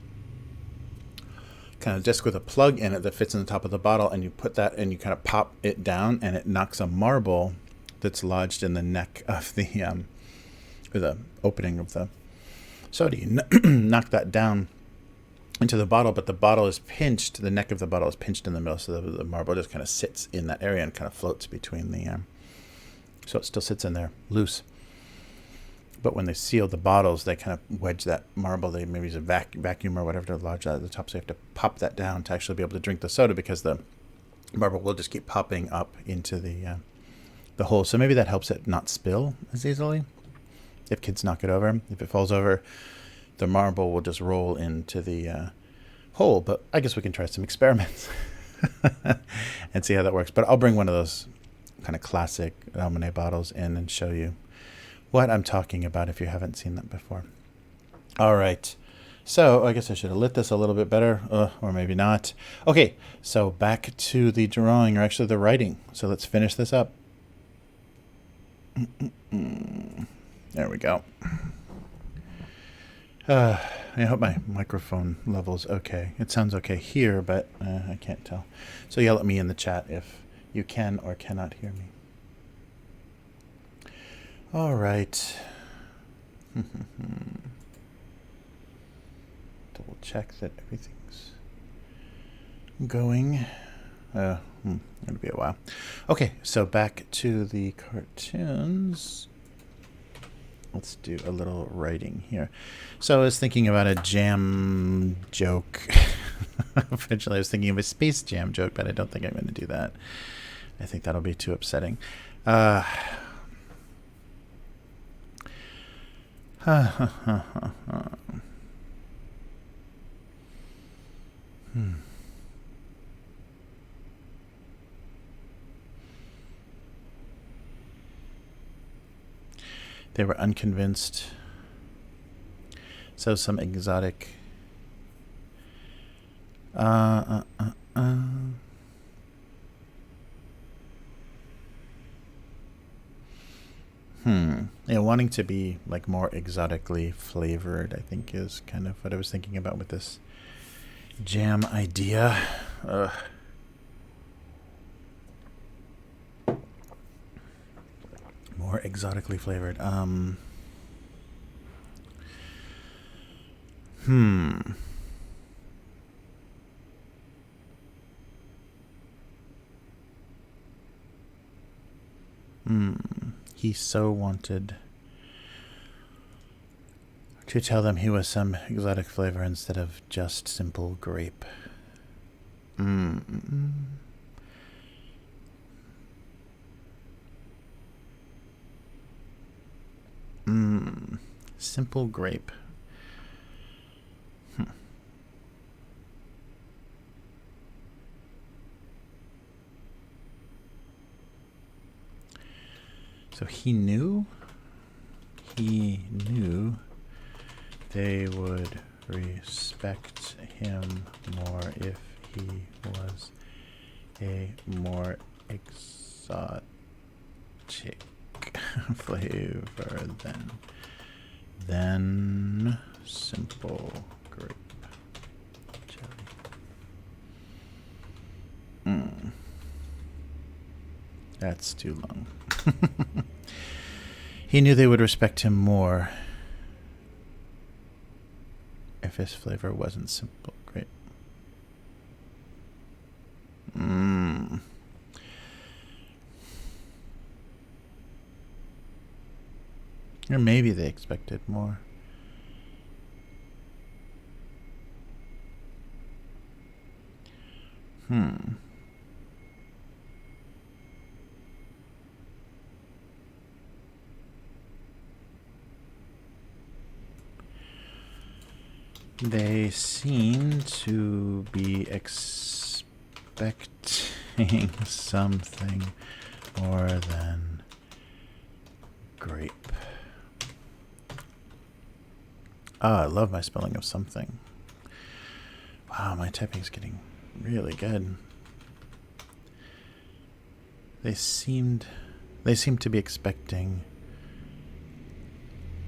A: kind of disc with a plug in it that fits in the top of the bottle, and you put that and you kind of pop it down, and it knocks a marble that's lodged in the neck of the opening of the soda. You knock that down into the bottle, but the bottle is pinched. The neck of the bottle is pinched in the middle, so the marble just kind of sits in that area and kind of floats between the. So it still sits in there loose. But when they seal the bottles, they kind of wedge that marble. They maybe use a vacuum or whatever to lodge that at the top. So you have to pop that down to actually be able to drink the soda, because the marble will just keep popping up into the hole. So maybe that helps it not spill as easily. If kids knock it over, if it falls over, the marble will just roll into the hole. But I guess we can try some experiments and see how that works. But I'll bring one of those kind of classic Ramune bottles in and show you what I'm talking about if you haven't seen that before. All right. So I guess I should have lit this a little bit better, or maybe not. Okay, so back to the drawing, or actually the writing. So let's finish this up. There we go. I hope my microphone level's okay. It sounds okay here, but I can't tell. So yell at me in the chat if you can or cannot hear me. All right. Double check that everything's going. It'll be a while. Okay, so back to the cartoons. Let's do a little writing here. So I was thinking about a jam joke. Eventually I was thinking of a Space Jam joke, but I don't think I'm going to do that. I think that'll be too upsetting. They were unconvinced. So some exotic Uh, uh, uh, uh. Yeah, wanting to be like more exotically flavored, I think, is kind of what I was thinking about with this jam idea. Ugh. More exotically flavored. He so wanted to tell them he was some exotic flavor instead of just simple grape. Simple grape. So he knew they would respect him more if he was a more exotic flavor than simple grape jelly. That's too long. He knew they would respect him more if his flavor wasn't simple grape. Or maybe they expected more. They seem to be expecting something more than grape. I love my spelling of something. Wow, my typing's getting really good. They seem to be expecting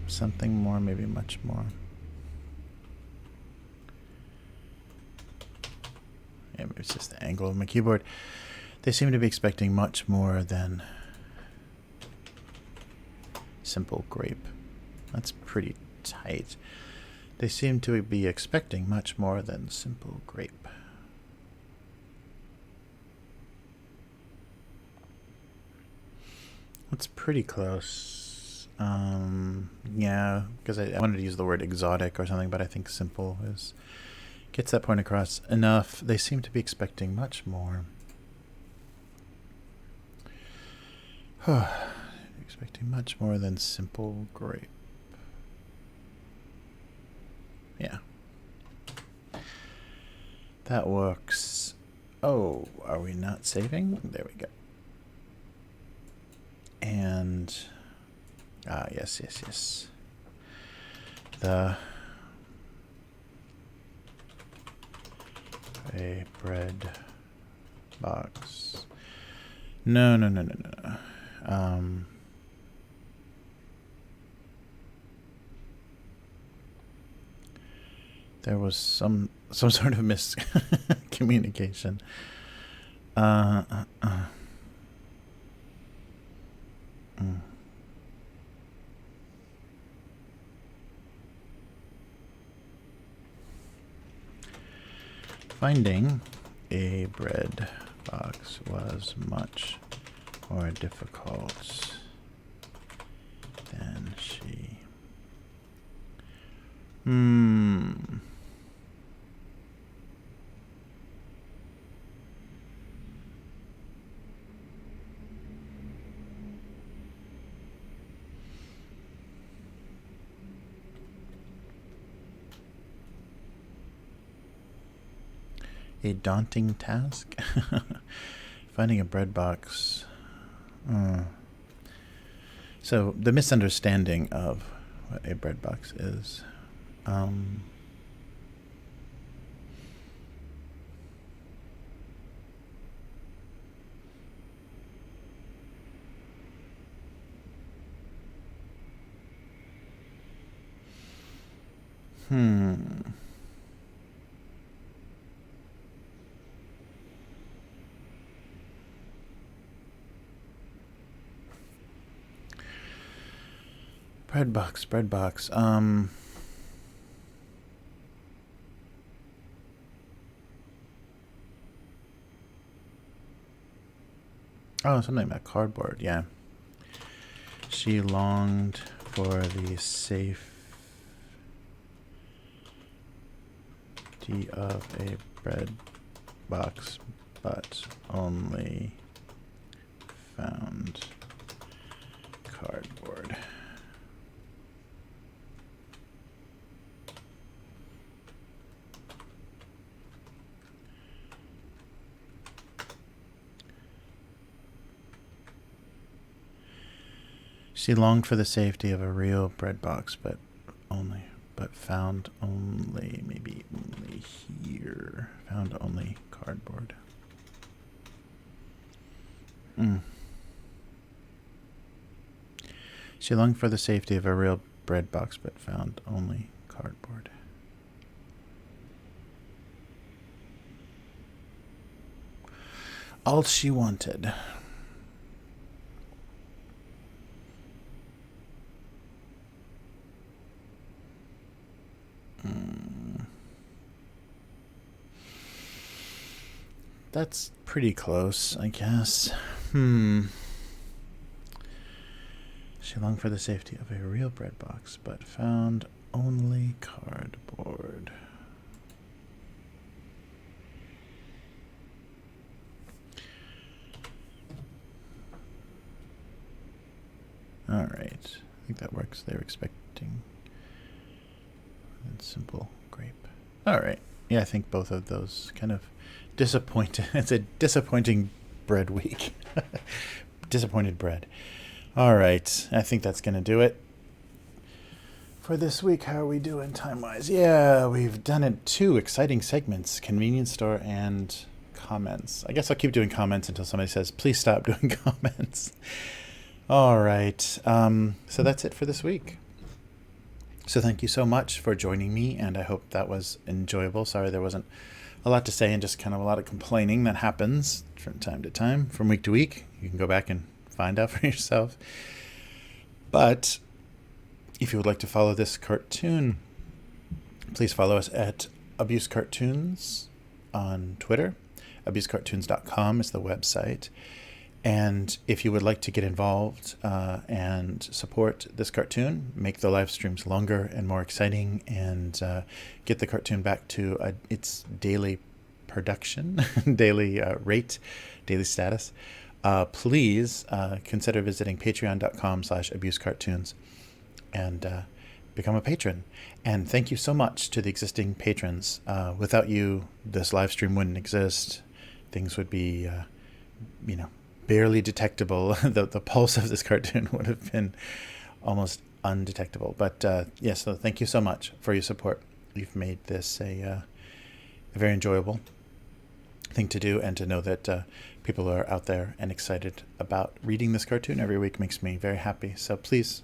A: something more, maybe much more. Yeah, maybe it's just the angle of my keyboard. They seem to be expecting much more than simple grape. That's pretty tight. They seem to be expecting much more than simple grape. That's pretty close. Yeah, because I wanted to use the word exotic or something, but I think simple gets that point across enough. They seem to be expecting much more. Expecting much more than simple grape. Yeah. That works. Oh, are we not saving? There we go. And yes. A bread box. No. There was some sort of miscommunication. Finding a bread box was much more difficult than she. A daunting task? Finding a bread box. So the misunderstanding of what a bread box is. Bread box. Oh, something about cardboard, yeah. She longed for the safety of a bread box, but only found cardboard. She longed for the safety of a real bread box, but found only, maybe only here. Found only cardboard. She longed for the safety of a real bread box, but found only cardboard. All she wanted. That's pretty close, I guess. She longed for the safety of a real bread box, but found only cardboard. All right, I think that works. They're expecting simple grape. All right, yeah, I think both of those kind of disappointed. It's a disappointing bread week. Disappointed bread. All right, I think that's going to do it for this week. How are we doing time-wise? Yeah, we've done it. 2 exciting segments, convenience store and comments. I guess I'll keep doing comments until somebody says, please stop doing comments. All right, so that's it for this week. So thank you so much for joining me, and I hope that was enjoyable. Sorry there wasn't a lot to say and just kind of a lot of complaining that happens from time to time, from week to week. You can go back and find out for yourself. But if you would like to follow this cartoon, please follow us at Abuse Cartoons on Twitter. AbuseCartoons.com is the website. And if you would like to get involved and support this cartoon, make the live streams longer and more exciting, and get the cartoon back to its daily production, daily rate, daily status, please consider visiting patreon.com/abusecartoons and become a patron. And thank you so much to the existing patrons. Without you, this live stream wouldn't exist. Things would be, barely detectable. The pulse of this cartoon would have been almost undetectable. But yes, so thank you so much for your support. You've made this a very enjoyable thing to do, and to know that people are out there and excited about reading this cartoon every week makes me very happy. So please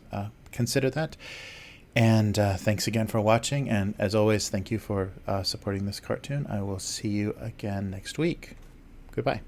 A: consider that. And thanks again for watching. And as always, thank you for supporting this cartoon. I will see you again next week. Goodbye.